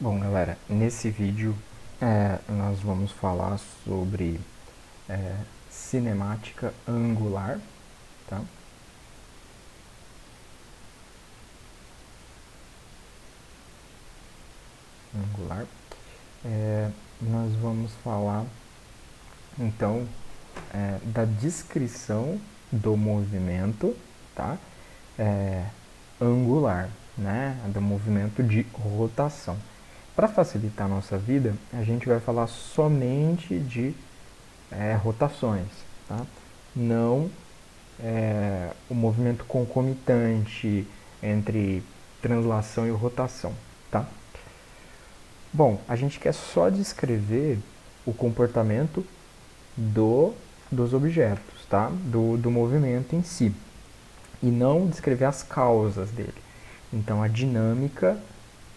Bom, galera, nesse vídeo nós vamos falar sobre cinemática angular, tá? Angular. Nós vamos falar, então, da descrição do movimento, tá? É, angular, né? Do movimento de rotação. Para facilitar a nossa vida, a gente vai falar somente de rotações, tá? Não o movimento concomitante entre translação e rotação, tá? Bom, a gente quer só descrever o comportamento do, dos objetos, tá? Do movimento em si, e não descrever as causas dele. Então, a dinâmica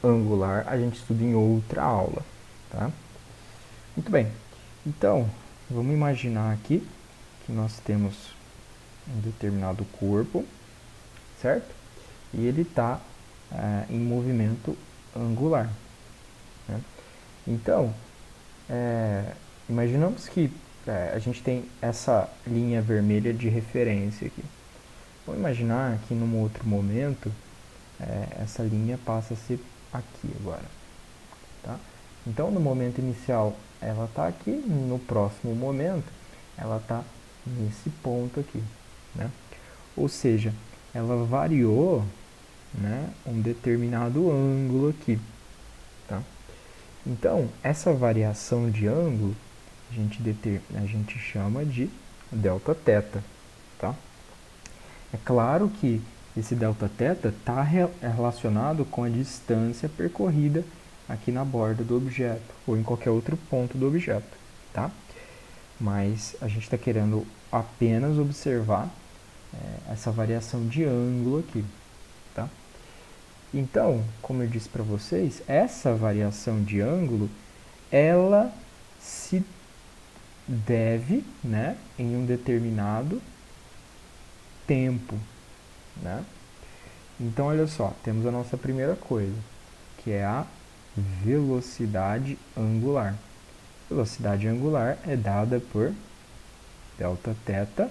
angular a gente estuda em outra aula, tá? Muito bem. Então, vamos imaginar aqui que nós temos um determinado corpo, certo? E ele está em movimento angular, né? Então, imaginamos que a gente tem essa linha vermelha de referência aqui. Vamos imaginar que num outro momento essa linha passa a ser aqui agora, tá? Então, no momento inicial ela está aqui, no próximo momento ela está nesse ponto aqui, né? Ou seja, ela variou, né, um determinado ângulo aqui, tá? Então, essa variação de ângulo a gente chama de delta θ, tá? É claro que esse delta θ está relacionado com a distância percorrida aqui na borda do objeto ou em qualquer outro ponto do objeto, tá? Mas a gente está querendo apenas observar essa variação de ângulo aqui, tá? Então, como eu disse para vocês, essa variação de ângulo ela se deve, né, em um determinado tempo, né? Então, olha só, temos a nossa primeira coisa, que é a velocidade angular. Velocidade angular é dada por delta θ,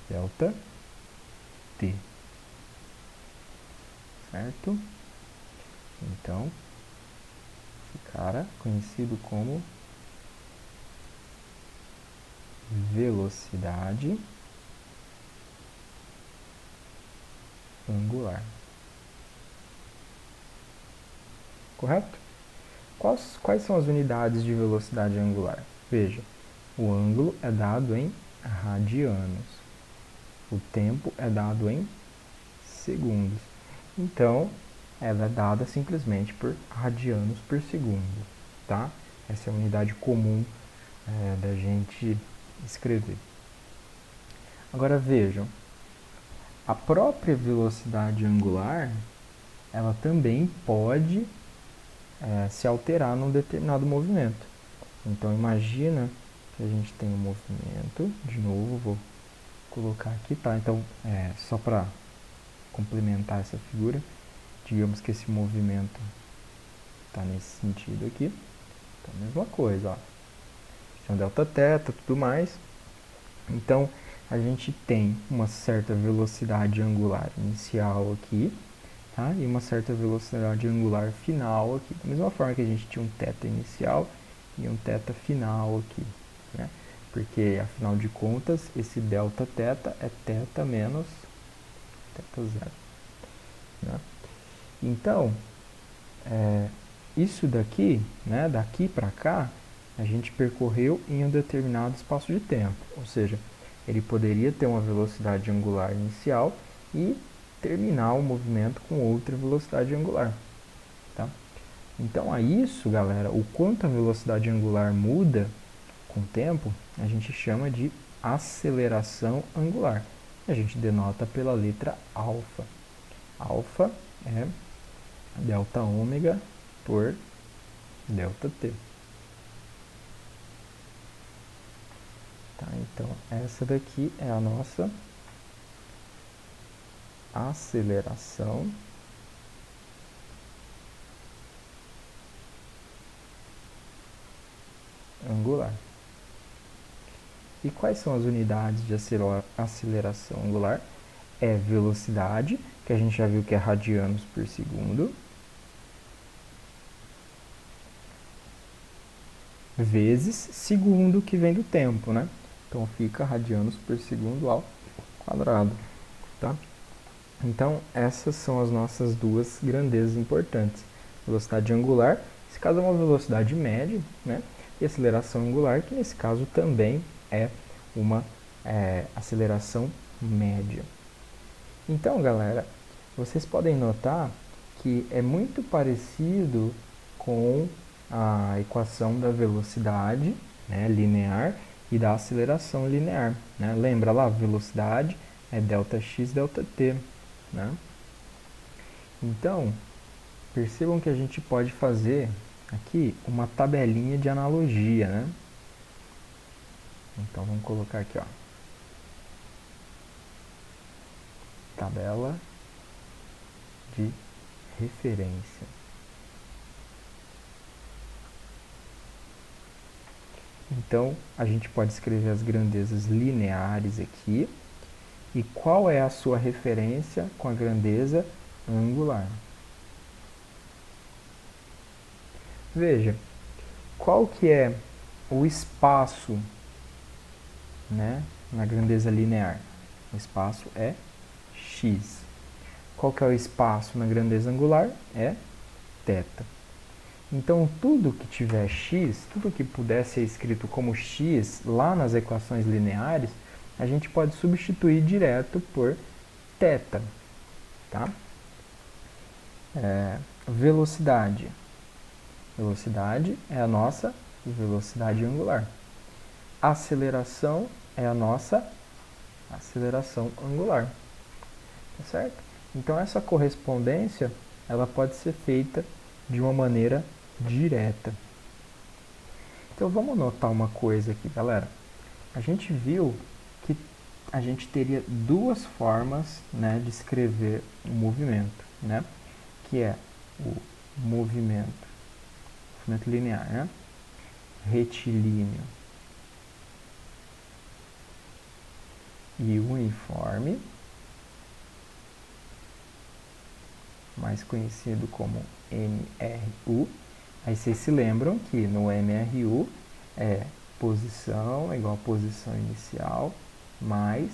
delta t, certo? Então, esse cara conhecido como velocidade angular. Correto? Quais são as unidades de velocidade angular? Veja, o ângulo é dado em radianos. O tempo é dado em segundos. Então, ela é dada simplesmente por radianos por segundo, tá? Essa é a unidade comum da gente escrever. Agora vejam, a própria velocidade angular, ela também pode se alterar num determinado movimento. Então imagina que a gente tem um movimento, de novo vou colocar aqui, tá? Então só para complementar essa figura, digamos que esse movimento está nesse sentido aqui, então a mesma coisa, ó. Tem um delta θ, tudo mais. Então a gente tem uma certa velocidade angular inicial aqui, tá? E uma certa velocidade angular final aqui. Da mesma forma que a gente tinha um θ inicial e um θ final aqui, né? Porque, afinal de contas, esse delta θ é θ menos θ0, né? Então, isso daqui, né, daqui para cá, a gente percorreu em um determinado espaço de tempo. Ou seja, ele poderia ter uma velocidade angular inicial e terminar o movimento com outra velocidade angular, tá? Então, a isso, galera, o quanto a velocidade angular muda com o tempo, a gente chama de aceleração angular. A gente denota pela letra alfa. Alfa é delta ômega por delta t. Tá, então, essa daqui é a nossa aceleração E quais são as unidades de aceleração angular? É velocidade, que a gente já viu que é radianos por segundo, vezes segundo, que vem do tempo, né? Então fica radianos por segundo ao quadrado, tá? Então essas são as nossas duas grandezas importantes. Velocidade angular, nesse caso é uma velocidade média, né? E aceleração angular, que nesse caso também é uma aceleração média. Então, galera, vocês podem notar que é muito parecido com a equação da velocidade, né, linear, e da aceleração linear, né? Lembra lá, velocidade é ΔX, ΔT, né? Então, percebam que a gente pode fazer aqui uma tabelinha de analogia, né? Então, vamos colocar aqui, ó, tabela de referência. Então, a gente pode escrever as grandezas lineares aqui. E qual é a sua referência com a grandeza angular? Veja, qual que é o espaço, né, na grandeza linear? O espaço é x. Qual que é o espaço na grandeza angular? É θ. Então, tudo que tiver x, tudo que puder ser escrito como x lá nas equações lineares, a gente pode substituir direto por θ. Tá? Velocidade. Velocidade é a nossa velocidade angular. Aceleração é a nossa aceleração angular. Tá certo? Então, essa correspondência ela pode ser feita de uma maneira direta. Então vamos notar uma coisa aqui, galera. A gente viu que a gente teria duas formas, né, de escrever o movimento, né? Que é o movimento linear, né? Retilíneo e uniforme, mais conhecido como MRU. Aí vocês se lembram que no MRU é posição igual a posição inicial mais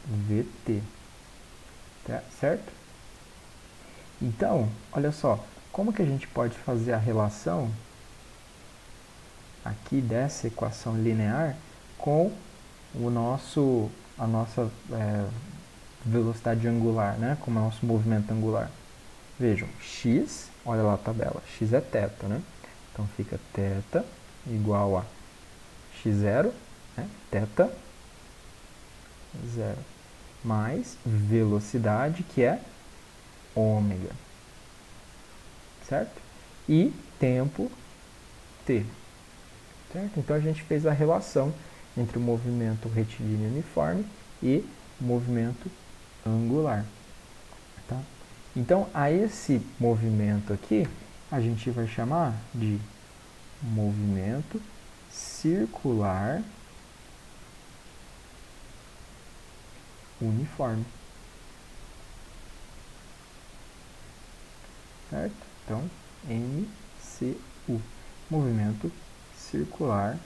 VT, tá? Certo? Então, olha só, como que a gente pode fazer a relação aqui dessa equação linear com a nossa velocidade angular, né? Com o nosso movimento angular. Vejam, x, olha lá a tabela, x é θ, né? Então fica θ igual a x0, né? θ 0, mais velocidade, que é ômega, certo? E tempo t, certo? Então a gente fez a relação entre o movimento retilíneo uniforme e o movimento angular, tá? Então, a esse movimento aqui, a gente vai chamar de movimento circular uniforme. Certo? Então, MCU, movimento circular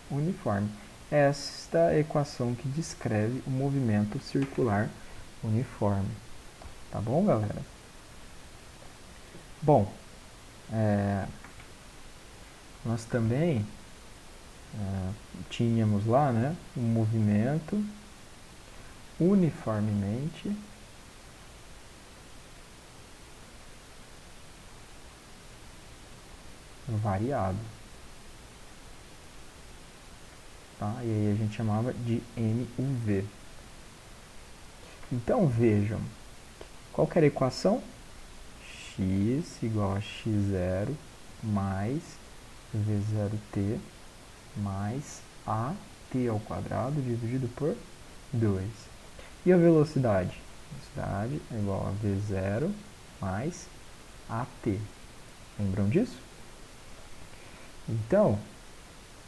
uniforme. Esta é a equação que descreve o movimento circular uniforme. Tá bom, galera? Bom, nós também tínhamos lá, né, um movimento uniformemente variado. Tá? E aí a gente chamava de MUV. Então vejam, qual que era a equação? X igual a x0 mais v0t mais at ao quadrado dividido por 2. E a velocidade? A velocidade é igual a v0 mais at. Lembram disso? Então,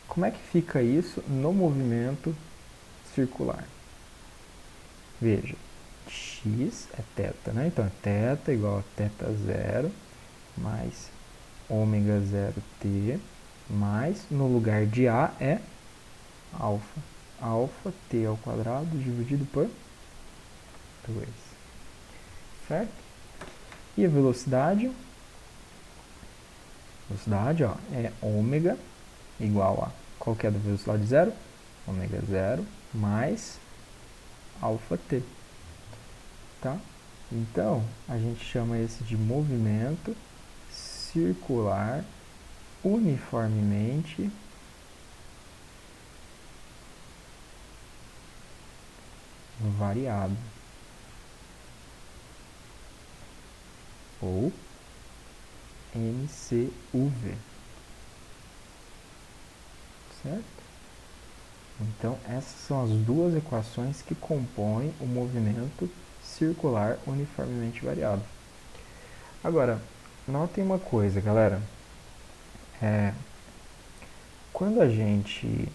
como é que fica isso no movimento circular. Veja, x é θ, né? Então, é θ igual a θ0 mais ômega 0t, mais, no lugar de a, é alfa. Alfa t ao quadrado dividido por 2. Certo? E a velocidade? Velocidade, ó, é ômega igual a, qual que é a velocidade zero? Ômega 0 mais alfa t. Tá? Então, a gente chama esse de movimento circular uniformemente variado. Ou MCUV. Certo? Então, essas são as duas equações que compõem o movimento circular uniformemente variado. Agora, notem uma coisa, galera. Quando a gente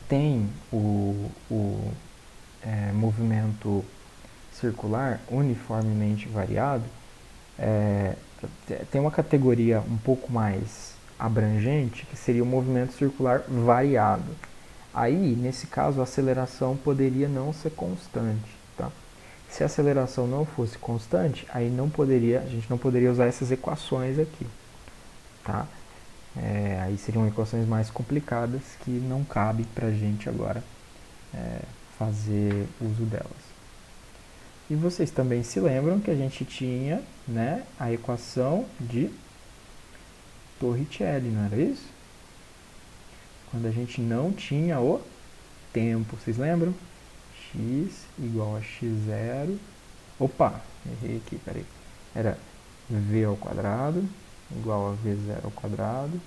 tem o movimento circular uniformemente variado, tem uma categoria um pouco mais abrangente, que seria o movimento circular variado. Aí, nesse caso, a aceleração poderia não ser constante. Tá? Se a aceleração não fosse constante, aí a gente não poderia usar essas equações aqui. Tá? Aí seriam equações mais complicadas que não cabe para a gente agora fazer uso delas. E vocês também se lembram que a gente tinha, né, a equação de Torricelli, não era isso? Quando a gente não tinha o tempo, vocês lembram? X igual a x0. Opa, errei aqui, peraí. Era v ao quadrado igual a v0 ao quadrado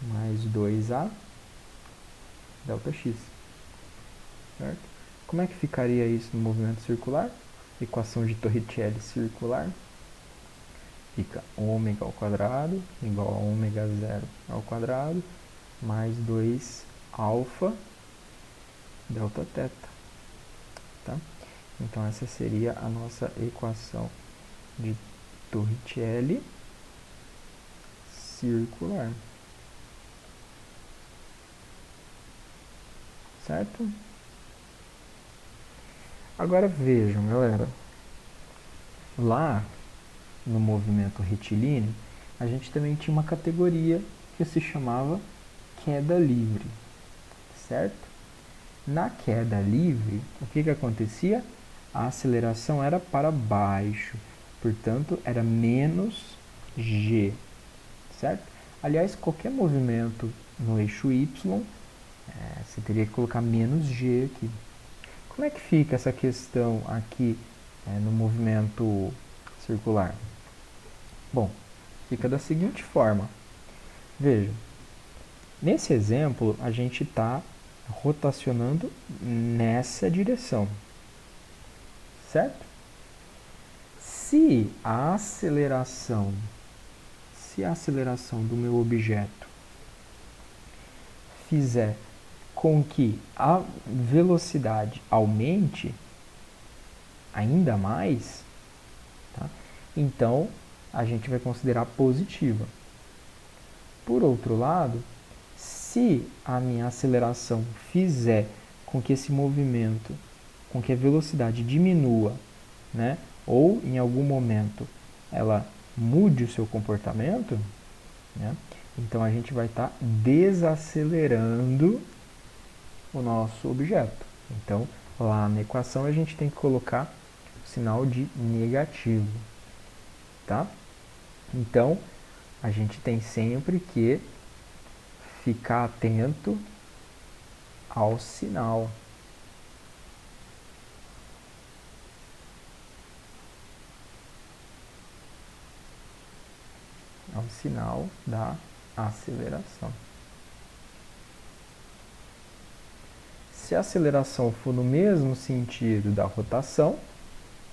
mais 2a delta x. Certo? Como é que ficaria isso no movimento circular? Equação de Torricelli circular. Fica ômega ao quadrado igual a ômega 0 ao quadrado mais 2 alfa delta θ. Tá? Então, essa seria a nossa equação de Torricelli circular. Certo? Agora vejam, galera. Lá no movimento retilíneo, a gente também tinha uma categoria que se chamava queda livre. Certo? Na queda livre, o que acontecia? A aceleração era para baixo, portanto, era menos g, certo? Aliás, qualquer movimento no eixo y, você teria que colocar menos g aqui. Como é que fica essa questão aqui no movimento circular? Bom, fica da seguinte forma. Veja, nesse exemplo, a gente está rotacionando nessa direção, certo? Se a aceleração do meu objeto fizer com que a velocidade aumente ainda mais, tá? Então a gente vai considerar positiva. Por outro lado, se a minha aceleração fizer com que esse movimento, com que a velocidade diminua, né, ou em algum momento ela mude o seu comportamento, né, então a gente vai estar desacelerando o nosso objeto. Então, lá na equação a gente tem que colocar o sinal de negativo, tá? Então, a gente tem sempre que ficar atento ao sinal. Ao sinal da aceleração. Se a aceleração for no mesmo sentido da rotação,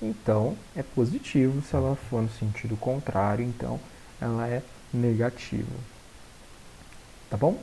então é positivo. Se ela for no sentido contrário, então ela é negativa. Tá bom?